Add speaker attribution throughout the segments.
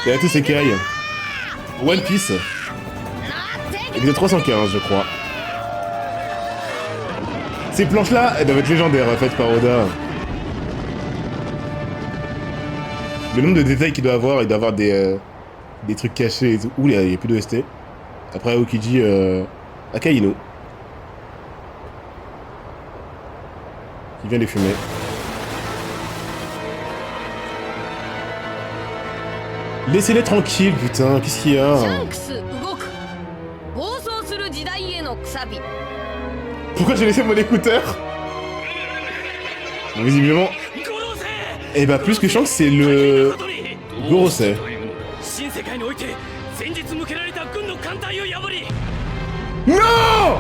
Speaker 1: Et à tous ces cailles. One Piece. Épisode 315, je crois. Ces planches-là, elles doivent être légendaires, faites par Oda. Le nombre de détails qu'il doit avoir, il doit avoir des trucs cachés et tout. Ouh, il y a plus de ST. Après Aokiji, Akainu. Il vient les fumer. Laissez-les tranquilles, putain, qu'est-ce qu'il y a? Pourquoi j'ai laissé mon écouteur? Bon, visiblement... Eh bah, plus que Shanks, c'est le... Gorosei. Non!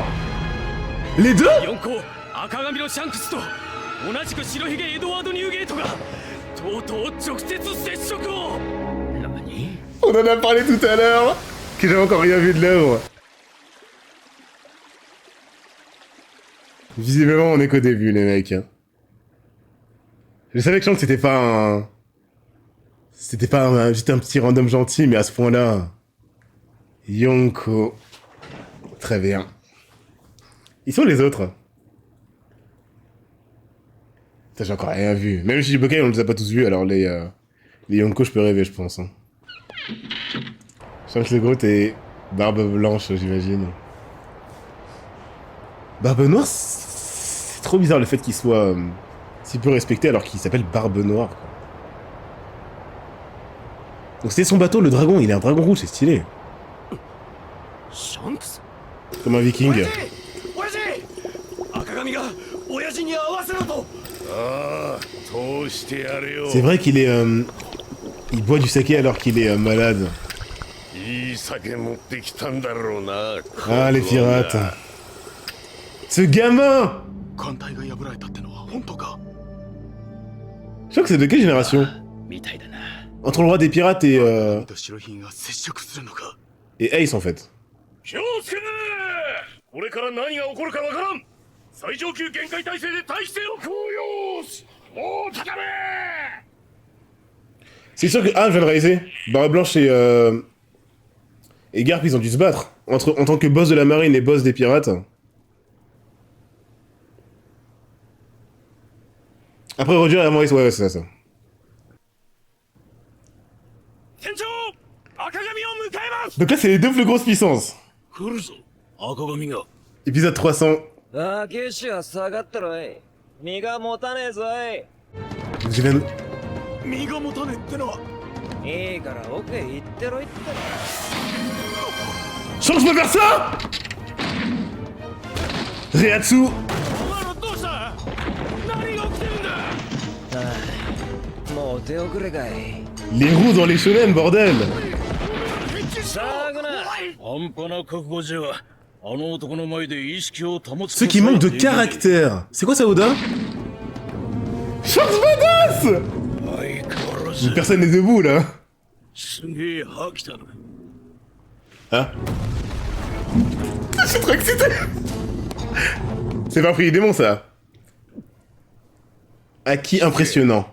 Speaker 1: Les deux? On en a parlé tout à l'heure, que j'avais encore rien vu de l'œuvre. Visiblement, on est qu'au début, les mecs. Je savais que Shanks, c'était pas un... C'était pas juste un petit random gentil, mais à ce point-là... Yonko... Très bien. Ils sont les autres. Ça, j'ai encore rien vu. Même chez Shichibukai, on les a pas tous vus, alors les Yonko, je peux rêver, je pense. Hein. Shanks le Gros et Barbe Blanche, j'imagine. Barbe Noire, c'est trop bizarre le fait qu'il soit si peu respecté alors qu'il s'appelle Barbe Noire, quoi. Donc c'était son bateau, le dragon, il est un dragon rouge, c'est stylé.
Speaker 2: Shanks?
Speaker 1: Comme un viking. C'est vrai qu'il est... il boit du saké alors qu'il est malade. Ah, les pirates. Ce gamin! Je crois que c'est de quelle génération? Entre le roi des pirates et Ace, en fait. C'est sûr que... Ah, je viens de réaliser. Barbe Blanche et Garp, ils ont dû se battre. En tant que boss de la marine et boss des pirates. Après, Roger et Maurice, ouais, c'est ça. Donc là, c'est les deux plus grosses puissances. Épisode 300. Je viens de... Change, je peux faire ça! Reiatsu! Les roues dans les shonen, bordel! Ceux qui manquent de caractère. C'est quoi ça, Oda? Shanks badass! Personne n'est debout, là. Hein? Je suis trop excité! C'est pas pris les démons, ça. Acquis impressionnant.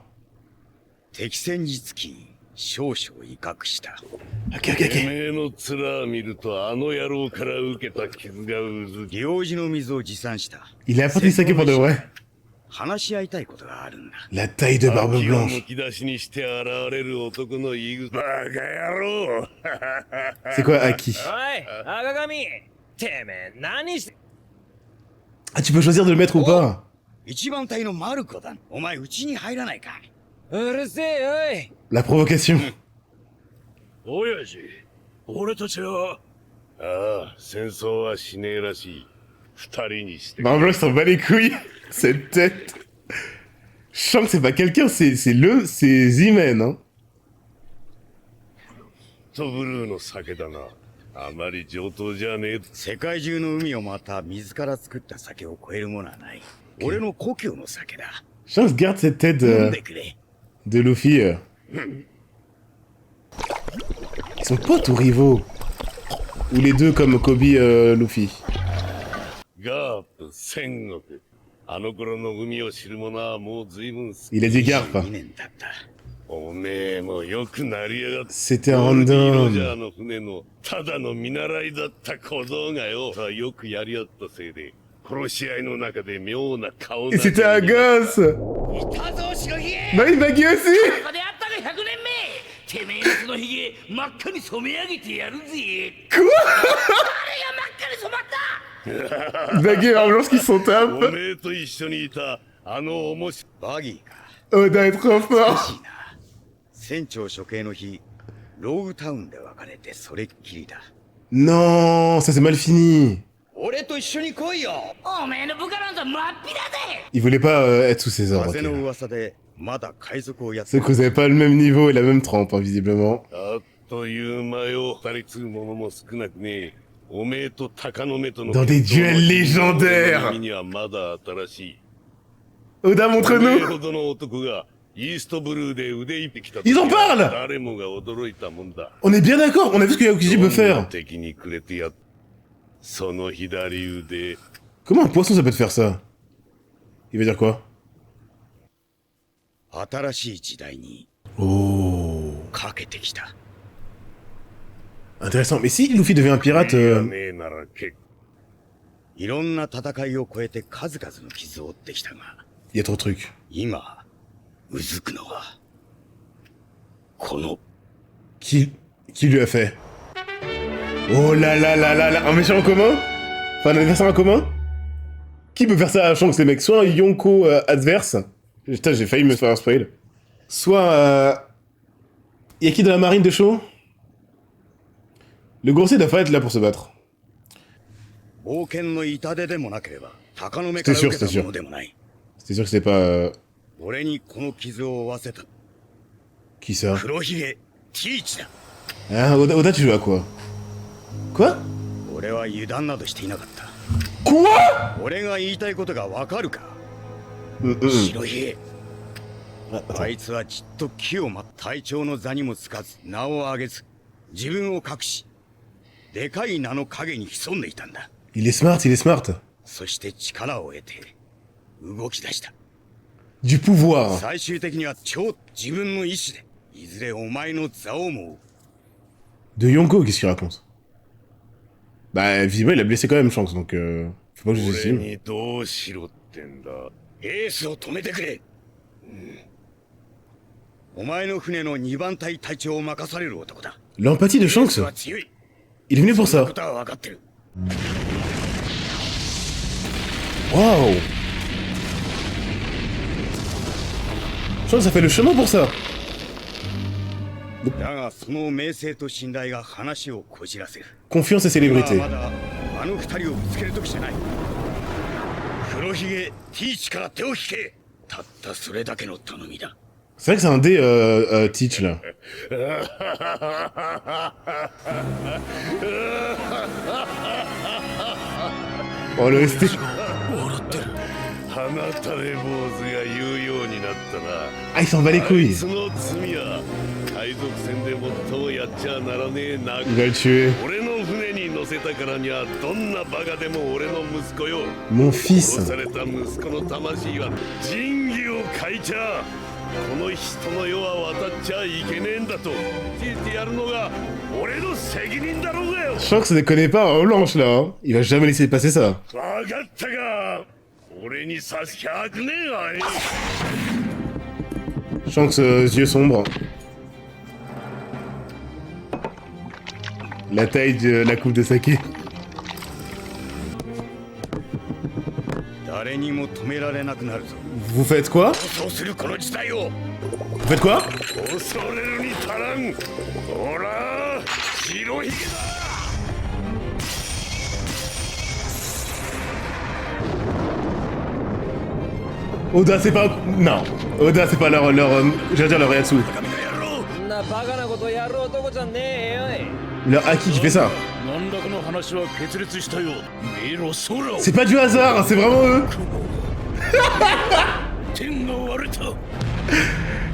Speaker 1: Ok. Il a apporté du saké pour de vrai. La taille de Barbe Blanche. C'est quoi Aki? Ah, tu peux choisir de le mettre ou pas? La provocation. Barbe Blanche s'en bat les couilles. Cette tête. Shanks, c'est pas quelqu'un, c'est Zimen, hein. Shanks garde cette tête de Luffy. Ils sont potes ou rivaux? Ou les deux comme Kobe Luffy? Il a dit Garp. C'était un random. Et c'était un gosse. Bah oui, Baggy aussi. Quoi? Baggy et Ambulance qui sont top. Oda est trop fort. Non, ça c'est mal fini. Il voulait pas être sous ses ordres. Okay. C'est que vous avez pas le même niveau et la même trempe, hein, visiblement. Dans des duels légendaires. Oda, montre-nous. Ils en parlent. On est bien d'accord, on a vu ce que Yakuji peut faire. Comment un poisson ça peut te faire ça? Il veut dire quoi? Oh. Intéressant, mais si Luffy devient un pirate... Il y a trop de trucs. Qui lui a fait? Oh là là là là là, un méchant en commun? Enfin, un adversaire en commun? Qui peut faire ça à Shanks, les mecs? Soit un Yonko adverse. Putain, j'ai failli me faire un spoil. Soit Y'a qui dans la marine de Shaw? Le grossier doit pas être là pour se battre. C'était sûr, c'était sûr. C'était sûr que c'était pas... Qui ça? Ah, Oda, tu joues à quoi? Quoi? Quoi? Il est smart, il est smart. Du pouvoir. De Yonko, qu'est-ce qu'il raconte? Bah, visiblement, il a blessé quand même Shanks, donc faut pas que je sous-estime. L'empathie de Shanks? Il est venu pour ça. Waouh! Shanks a fait le chemin pour ça. Confiance et célébrité. C'est vrai que c'est un dé Teach là. Oh le ST. Ah il s'en bat les couilles. Il va le tuer. Mon fils. Shanks ne déconne pas en blanche là, hein. Il va jamais laisser passer ça. Shanks yeux sombres. La taille de la coupe de saké. Vous faites quoi? Vous faites quoi? Oda c'est pas... Non. Oda c'est pas leur j'allais dire leur Reiatsu. Leur Haki qui fait ça. C'est pas du hasard, c'est vraiment eux.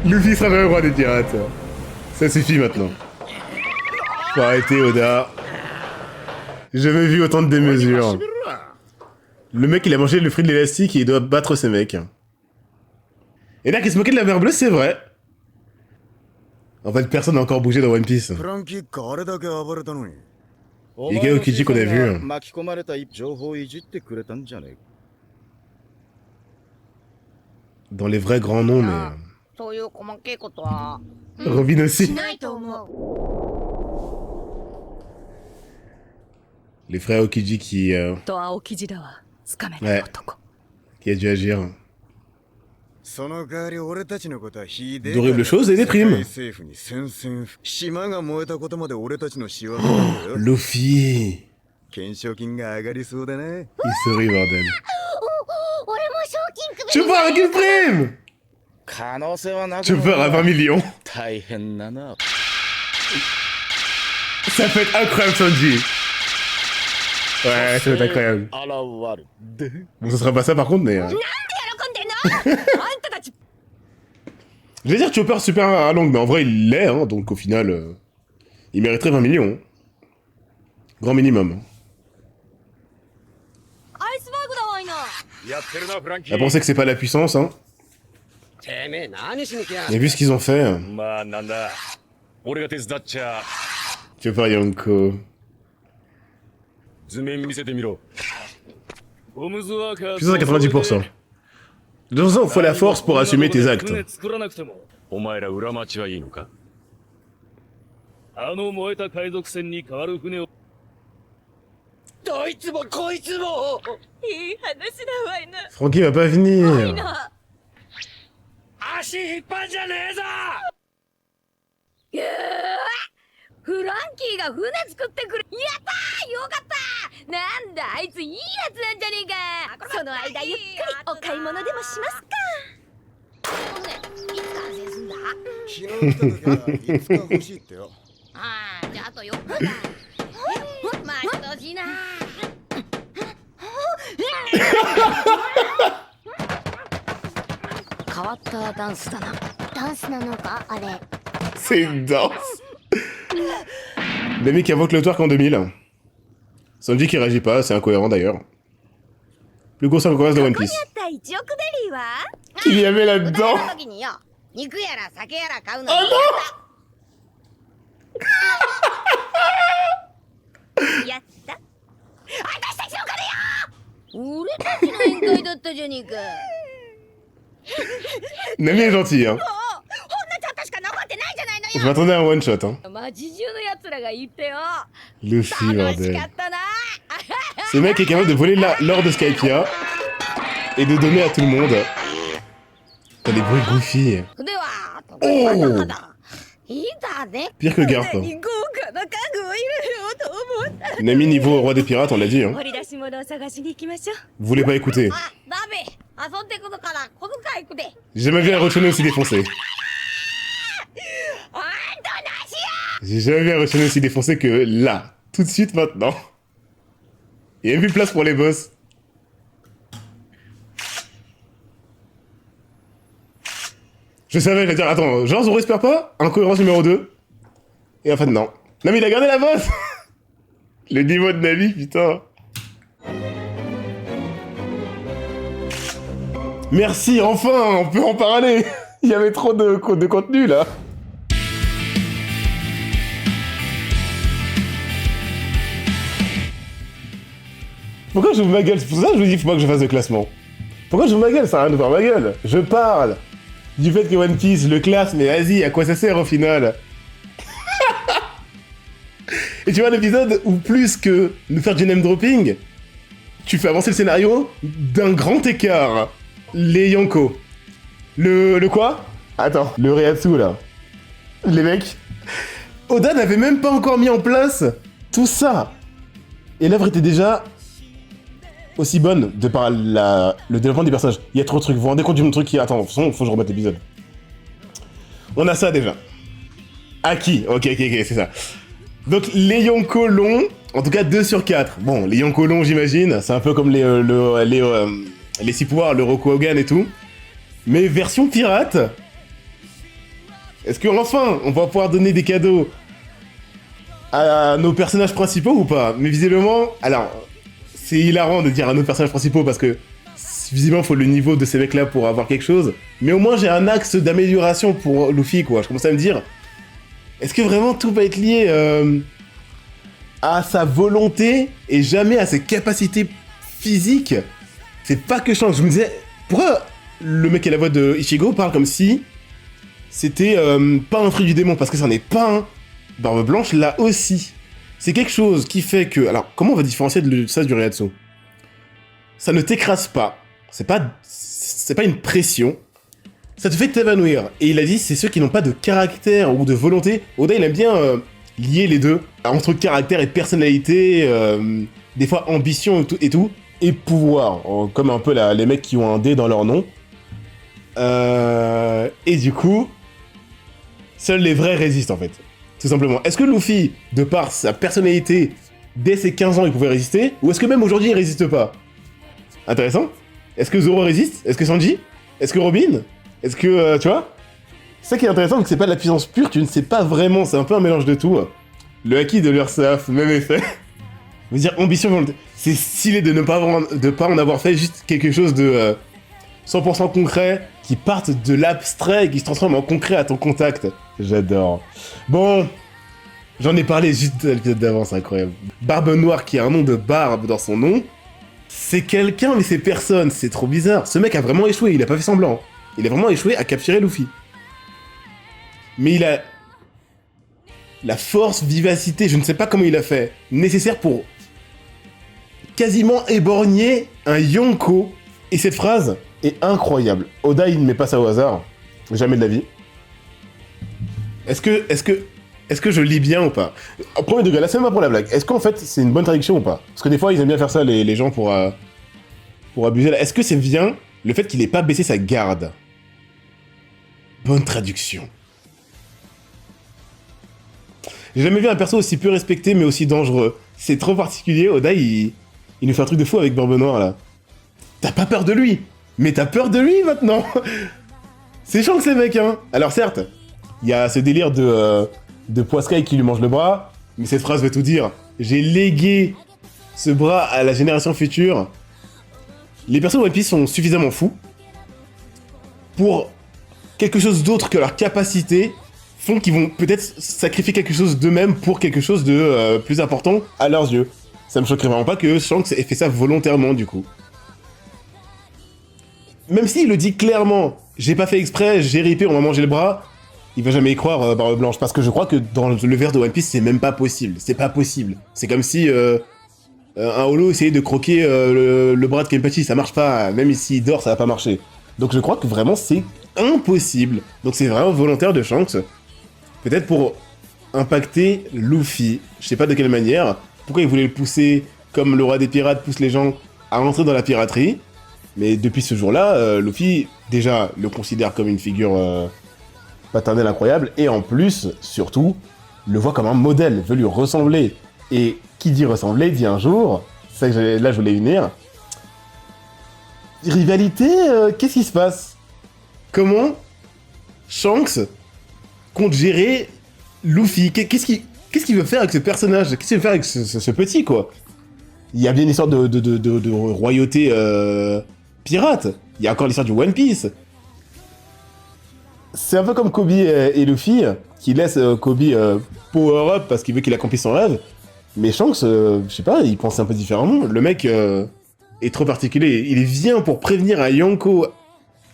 Speaker 1: Luffy sera le roi des pirates. Ça suffit maintenant. Faut arrêter Oda. J'ai jamais vu autant de démesure. Le mec il a mangé le fruit de l'élastique et il doit battre ses mecs. Et là qu'il se moquait de la mer bleue, c'est vrai. En fait, personne n'a encore bougé dans One Piece.
Speaker 2: フランキーがあれだけ暴れたのに。
Speaker 1: Igao Kiji qu'on a vu. Hein.
Speaker 2: 巻き込まれた情報をいじってくれたんじゃねえ。
Speaker 1: Dans les vrais grands noms, mais...
Speaker 3: そういう細けいことは
Speaker 1: Robin aussi.
Speaker 3: しないと思う。
Speaker 1: Les frères Okiji qui...
Speaker 3: と青生地だわ。つかめない男。
Speaker 1: qui a dû agir.
Speaker 2: その代わり俺たちのことはひでえ。
Speaker 1: D'horribles choses et des primes.
Speaker 2: 政府に宣戦。島が燃えたことまで俺たちの仕業だよ。
Speaker 1: Luffy.
Speaker 2: 懸賞金が上がりそうだね。
Speaker 1: Il sourit, bordel.
Speaker 3: 俺も賞金首
Speaker 1: Tu pars avec une prime!
Speaker 2: 可能性はなく
Speaker 1: Tu pars à 20 millions.
Speaker 2: 大変だな。
Speaker 1: Ça peut être incroyable, Sanji. Ouais, ça va être incroyable.
Speaker 2: 現る。
Speaker 1: Bon, ça sera pas ça par contre, mais...
Speaker 3: 喜んでんのあんたたち
Speaker 1: Je vais dire Chopper super à longue, mais en vrai il l'est, hein, donc au final, il mériterait 20 millions. Hein. Grand minimum.
Speaker 3: アイスバーグだわいな。
Speaker 2: やってるなフランキ
Speaker 1: À penser que c'est pas la puissance, hein.
Speaker 4: てめえ何しに来や。
Speaker 1: Mais vu ce qu'ils ont fait,
Speaker 2: まあなんだ。俺が手伝っちゃ。
Speaker 1: Chopper Yonko.
Speaker 2: 図面見せてみろ。ゴムズワーカー
Speaker 1: Puissance à 90%. De toute façon, il faut la force pour assumer tes actes.
Speaker 2: 作らなくてもお前ら裏町はいいのか。あの燃えた海賊船に代わる船を。
Speaker 4: どいつもこいつも。
Speaker 3: いい話だわいな。
Speaker 1: Francky va pas
Speaker 3: いい
Speaker 1: venir.
Speaker 3: な。
Speaker 4: 足引っ張んじゃねえぞ。
Speaker 3: ぐーフランキーが船作ってくれ。やったーよかったなんだあいついいやつなんじゃねえか。その間ゆっくりお買い物でもしますか。ねいつ完成すんだ。
Speaker 2: 昨日来た時はいつか欲しいってよ。
Speaker 3: ああじゃああと4日だ。待ち遠しいな。変わったダンスだな。ダンスなのかあれ。
Speaker 1: C'est une danse. L'ami qui invoque le twerk en 2000. Sanji qui réagit pas, c'est incohérent d'ailleurs. Plus gros commerce de One Piece.
Speaker 3: 1億ベリーは
Speaker 1: Qu'il y avait là-dedans.
Speaker 3: 時によ肉やら酒やら買うの
Speaker 1: Oh
Speaker 3: に
Speaker 1: non!
Speaker 3: やった私たちの金よ俺たちの宴会だったじゃねえか
Speaker 1: Nami est gentil, hein.
Speaker 3: ほんなちゃったしか残ってないじゃないの
Speaker 1: Je
Speaker 3: よ
Speaker 1: m'attendais à un one shot, hein.
Speaker 3: 街中のやつらが言ってよ
Speaker 1: Luffy,
Speaker 3: 楽し
Speaker 1: bordel.
Speaker 3: かったな
Speaker 1: Ce mec est capable de voler l'or de Skypiea et de donner à tout le monde. T'as des bruits goofy.
Speaker 3: では
Speaker 1: Oh
Speaker 3: いざね
Speaker 1: Pire que Garp.
Speaker 3: 豪華な家具を入れようと思った
Speaker 1: Nami niveau roi des pirates, on l'a dit, hein.
Speaker 3: 掘り出し物を探しに行きましょう
Speaker 1: Vous voulez pas écouter.
Speaker 3: あダメ遊んでくるから小遣いくで
Speaker 1: J'ai jamais vu un Rochonnet aussi défoncé.
Speaker 3: あんたなしや
Speaker 1: J'ai jamais vu un Rochonnet aussi défoncé que là. Tout de suite, maintenant. Il y a même plus de place pour les boss. Je savais, j'allais dire, attends, genre on respire pas? Incohérence numéro 2. Et en fait, non. Non mais il a gardé la bosse. Le niveau de Nami, putain. Merci, enfin, on peut en parler. Il y avait trop de contenu, là. Pourquoi j'ouvre ma gueule? C'est pour ça que je vous dis, faut pas que je fasse de classement. Pourquoi j'ouvre ma gueule? Ça sert à rien d'ouvrir ma gueule. Je parle du fait que One Piece le classe, mais vas-y, à quoi ça sert au final? Et tu vois l'épisode où plus que nous faire du name dropping, tu fais avancer le scénario d'un grand écart. Les Yonko. Le quoi? Attends, le Reiatsu là. Les mecs. Oda n'avait même pas encore mis en place tout ça. Et l'œuvre était déjà aussi bonne de par le développement des personnages. Il y a trop de trucs. Vous vous rendez compte du même truc qui... Attends, de toute façon, faut que je remette l'épisode. On a ça déjà. Aki. Ok, c'est ça. Donc, les Yonko longs, en tout cas 2 sur 4. Bon, les Yonko longs, j'imagine, c'est un peu comme les 6 pouvoirs, le Rokugan et tout. Mais version pirate. Est-ce que enfin, on va pouvoir donner des cadeaux à nos personnages principaux ou pas? Mais visiblement, alors, c'est hilarant de dire à nos personnages principaux parce que visiblement, il faut le niveau de ces mecs-là pour avoir quelque chose. Mais au moins, j'ai un axe d'amélioration pour Luffy, quoi. Je commence à me dire, Est-ce que vraiment tout va être lié à sa volonté et jamais à ses capacités physiques? C'est pas que Shanks. Je me disais, pourquoi le mec à la voix de Ichigo parle comme si c'était pas un fruit du démon? Parce que ça n'est pas un. Barbe Blanche, là aussi. C'est quelque chose qui fait que... Alors, comment on va différencier ça du Reiatsu? Ça ne t'écrase pas. C'est pas une pression. Ça te fait t'évanouir. Et il a dit, c'est ceux qui n'ont pas de caractère ou de volonté. Oda, il aime bien lier les deux. Entre caractère et personnalité, des fois ambition et tout. Et pouvoir. Comme un peu les mecs qui ont un dé dans leur nom. Et du coup, seuls les vrais résistent en fait. Tout simplement. Est-ce que Luffy, de par sa personnalité, dès ses 15 ans, il pouvait résister? Ou est-ce que même aujourd'hui, il résiste pas? Intéressant. Est-ce que Zoro résiste? Est-ce que Sanji? Est-ce que Robin? Est-ce que... tu vois? C'est ça qui est intéressant, que c'est pas de la puissance pure, tu ne sais pas vraiment, c'est un peu un mélange de tout. Le haki de l'Ursaf, même effet. Je veux dire, ambition, volonté. C'est stylé de ne pas en avoir fait juste quelque chose de 100% concret, qui parte de l'abstrait et qui se transforme en concret à ton contact. J'adore. Bon, j'en ai parlé juste à l'épisode d'avant, c'est incroyable. Barbe Noire qui a un nom de barbe dans son nom, c'est quelqu'un mais c'est personne, c'est trop bizarre. Ce mec a vraiment échoué, il a pas fait semblant. Il a vraiment échoué à capturer Luffy. Mais il a la force, vivacité, je ne sais pas comment il a fait, nécessaire pour quasiment éborgner un Yonko. Et cette phrase est incroyable. Oda, il ne met pas ça au hasard. Jamais de la vie. Est-ce que je lis bien ou pas? Au premier degré, là c'est même pas pour la blague. Est-ce qu'en fait c'est une bonne traduction ou pas? Parce que des fois ils aiment bien faire ça les gens pour abuser. Est-ce que c'est bien le fait qu'il ait pas baissé sa garde? Bonne traduction. J'ai jamais vu un perso aussi peu respecté mais aussi dangereux. C'est trop particulier. Oda il nous fait un truc de fou avec Barbe Noire là. T'as pas peur de lui, mais t'as peur de lui maintenant. C'est chiant que ces mecs hein. Alors certes, il y a ce délire de Poiscaille qui lui mange le bras, mais cette phrase veut tout dire. J'ai légué ce bras à la génération future. Les personnes de One Piece sont suffisamment fous pour quelque chose d'autre que leur capacité font qu'ils vont peut-être sacrifier quelque chose d'eux-mêmes pour quelque chose de plus important à leurs yeux. Ça me choquerait vraiment pas que Shanks ait fait ça volontairement du coup. Même s'il le dit clairement, j'ai pas fait exprès, j'ai ripé, on m'a mangé le bras, il va jamais y croire, Barbe Blanche, parce que je crois que dans le verre de One Piece, c'est même pas possible. C'est pas possible. C'est comme si un holo essayait de croquer le bras de Kenpachi, ça marche pas. Même s'il dort, ça va pas marcher. Donc je crois que vraiment c'est impossible. Donc c'est vraiment volontaire de Shanks. Peut-être pour impacter Luffy. Je sais pas de quelle manière. Pourquoi il voulait le pousser comme le roi des pirates pousse les gens à rentrer dans la piraterie. Mais depuis ce jour-là, Luffy, déjà, le considère comme une figure paternelle incroyable, et en plus, surtout, le voit comme un modèle, veut lui ressembler. Et qui dit ressembler, dit un jour, c'est que là je voulais unir, rivalité, qu'est-ce qui se passe? Comment Shanks compte gérer Luffy? Qu'est-ce qu'il veut faire avec ce personnage? Qu'est-ce qu'il veut faire avec ce petit, quoi? Il y a bien une histoire de royauté pirate. Il y a encore l'histoire du One Piece. C'est un peu comme Kobe et Luffy, qui laissent Kobe power up parce qu'il veut qu'il accomplisse son rêve. Mais Shanks, je sais pas, il pense un peu différemment. Le mec est trop particulier. Il vient pour prévenir un Yonko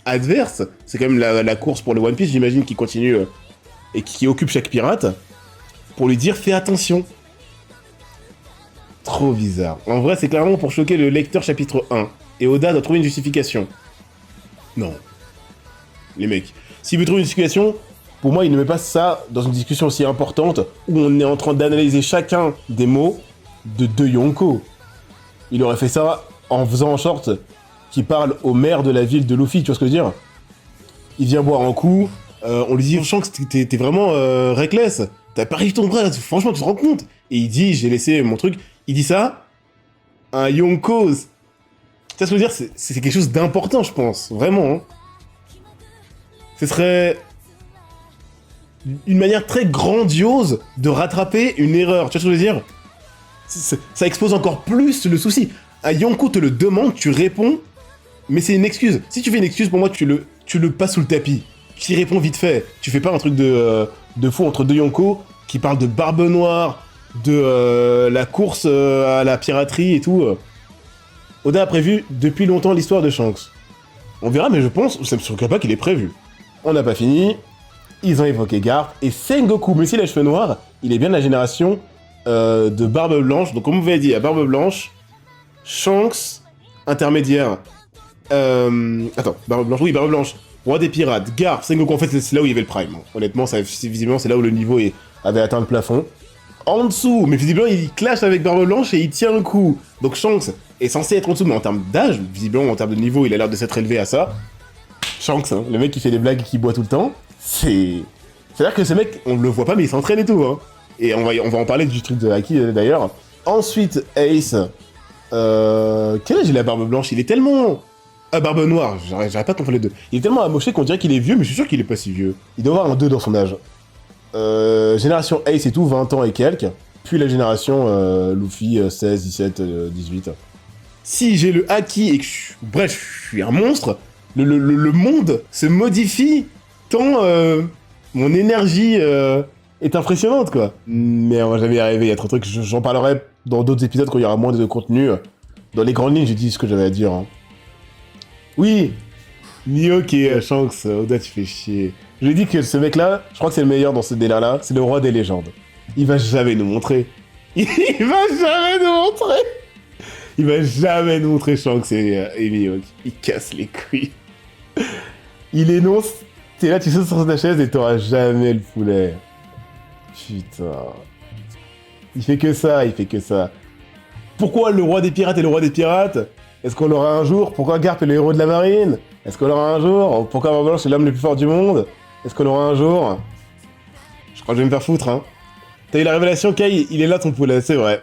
Speaker 1: adverse. C'est quand même la course pour le One Piece, j'imagine, qui continue et qui occupe chaque pirate. Pour lui dire, fais attention. Trop bizarre. En vrai, c'est clairement pour choquer le lecteur chapitre 1. Et Oda doit trouver une justification. Non. Les mecs. S'il veut trouver une justification, pour moi, il ne met pas ça dans une discussion aussi importante où on est en train d'analyser chacun des mots de deux Yonko. Il aurait fait ça en faisant en sorte qu'il parle au maire de la ville de Luffy, tu vois ce que je veux dire? Il vient boire un coup, on lui dit « Shanks, t'es vraiment reckless, t'as pas rivé ton bras, franchement, tu te rends compte ?» Et il dit « J'ai laissé mon truc », il dit ça, un Yonko, tu vois ce que je veux dire? C'est quelque chose d'important, je pense, vraiment. Hein. Ce serait une manière très grandiose de rattraper une erreur, tu vois ce que je veux dire? Ça expose encore plus le souci. Un Yonko te le demande, tu réponds, mais c'est une excuse. Si tu fais une excuse, pour moi, tu le passes sous le tapis. Tu y réponds vite fait. Tu fais pas un truc de de fou entre deux Yonko qui parlent de Barbe Noire, de la course à la piraterie et tout. Oda a prévu depuis longtemps l'histoire de Shanks. On verra, mais je pense, ça me surprend pas qu'il est prévu. On n'a pas fini, ils ont évoqué Garp, et Sengoku, mais s'il a les cheveux noirs, il est bien de la génération de Barbe Blanche. Donc comme vous l'avez dit, à Barbe Blanche, Shanks, intermédiaire. Attends, Barbe Blanche, oui, Barbe Blanche, Roi des Pirates, Garp, Sengoku, en fait c'est là où il y avait le prime. Honnêtement, visiblement c'est là où le niveau avait atteint le plafond. En dessous, mais visiblement il clash avec Barbe Blanche et il tient le coup. Donc Shanks est censé être en dessous, mais en termes d'âge, visiblement en termes de niveau, il a l'air de s'être élevé à ça. Shanks, hein, le mec qui fait des blagues et qui boit tout le temps, c'est-à-dire que ce mec, on le voit pas, mais il s'entraîne et tout, hein. Et on va en parler du truc de Haki, d'ailleurs. Ensuite, Ace. Quel âge il a, Barbe Blanche? Il est tellement... Ah, Barbe Noire, j'arrête pas de confondre les deux. Il est tellement amoché qu'on dirait qu'il est vieux, mais je suis sûr qu'il est pas si vieux. Il doit avoir un 2 dans son âge. Génération Ace et tout, 20 ans et quelques. Puis la génération Luffy, 16, 17, 18. Si j'ai le Haki et que bref, je suis un monstre, le monde se modifie tant mon énergie est impressionnante, quoi. Mais on va jamais y arriver, il y a trop de trucs, j'en parlerai dans d'autres épisodes quand il y aura moins de contenu. Dans les grandes lignes, j'ai dit ce que j'avais à dire. Hein. Oui, Mihawk et Shanks, Oda, tu fais chier. Je lui ai dit que ce mec-là, je crois que c'est le meilleur dans ce délire-là, c'est le roi des légendes. Il va jamais nous montrer. Il va jamais nous montrer. Il va jamais nous montrer Shanks et Mihawk. Il casse les couilles. Il énonce, t'es là, tu sautes sur ta chaise et t'auras jamais le poulet. Putain. Il fait que ça, il fait que ça. Pourquoi le roi des pirates est le roi des pirates? Est-ce qu'on l'aura un jour? Pourquoi Garp est le héros de la marine? Est-ce qu'on l'aura un jour? Pourquoi Barbe Blanche est l'homme le plus fort du monde? Est-ce qu'on l'aura un jour? Je crois que je vais me faire foutre, hein. T'as eu la révélation, Kai, il est là ton poulet, c'est vrai.